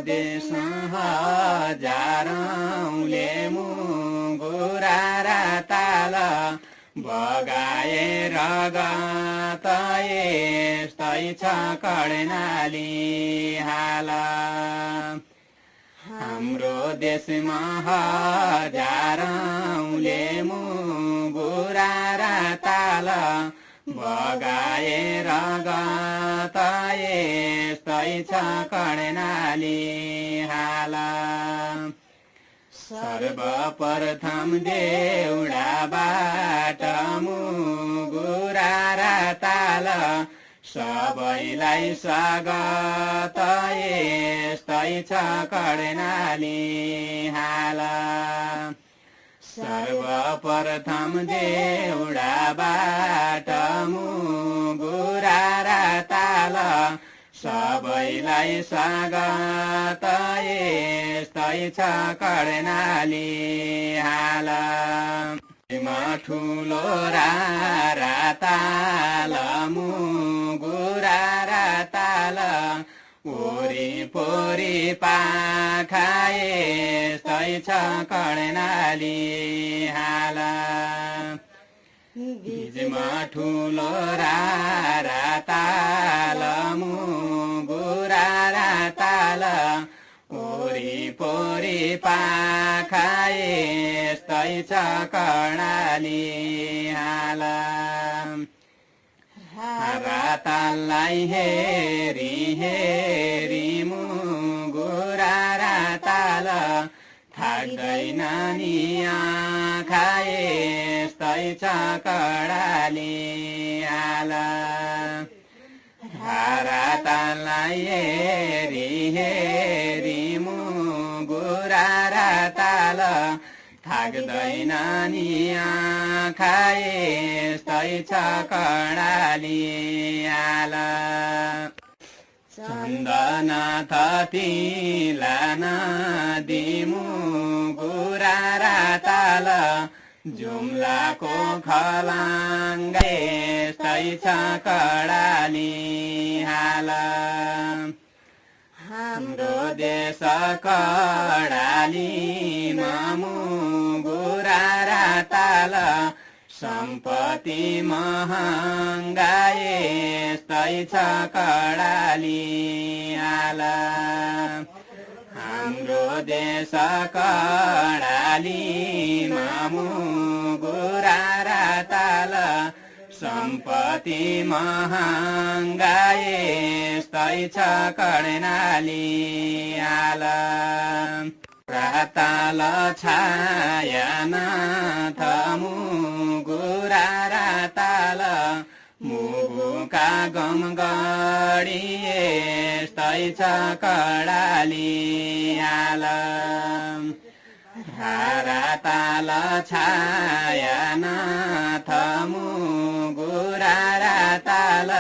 देश हजारौँले मुगुरा र ताल बगाए रगत यस्तै छ कर्णाली हाल हाम्रो देशमा हजारौँले मुगुरा र ताल बगाए रगत यस्तै छ कर्णाली हाल सर्वप्रथम देउडाबाट मुगुरा र ताल सबैलाई स्वागत यस्तै छ कर्णाली हाल सर्वप्रथम देउडाबाट मुगुरा र ताल सबैलाई स्वागत यस्तै छ कर्णाली हाल ठुलो ताल मुगुरा र ताल वरिपरि पाखा यस्तै छ कर्णाली हाल बीचमा ठुलो ताल मुगुरा र ताल वरिपरि पाखा यस्तै छ कर्णाली हाल ताललाई हेरी हेरी मुगुरा र ताल थाक्दैन नि आँखा यस्तै छ कर्णाली हाल ताललाई हेरी हेरी मुगुरा र ताल थाक्दैन नि आँखा यस्तै छ कर्णाली हाल चन्दनाथ तिलानदी मुगुरा र ताल जुम्लाको खलाङ्गा यस्तै छ कर्णाली हाल हाम्रो देश कर्णालीमा मुगुरा र ताल सम्पत्ति महँगा यस्तै छ कर्णाली हाल हाम्रो देश कर्णालीमा मुगुरा र ताल सम्पत्ति महँगा यस्तै छ कर्णाली हाल ताल छायानाथ मुगुरा र ताल मुगुका गमगढी यस्तै छ कर्णाली हाल ताल छायानाथ मुगुरा र ताल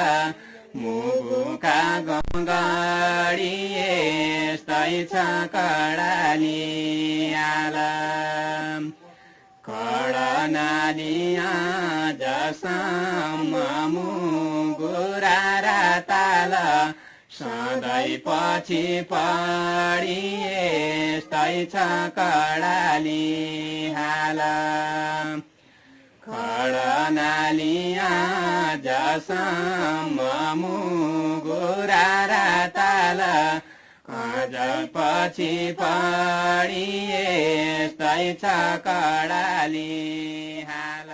मुगुका गमगढी यस्तै छ कर्णाली हाल कर्णाली आजसम्म मुगुरा र ताल सधैँ पछि पढी यस्तै छ कर्णाली हाल कर्णाली आजसम्म मुगुरा र ताल अझ पछि पढी यस्तै छ कर्णाली हाल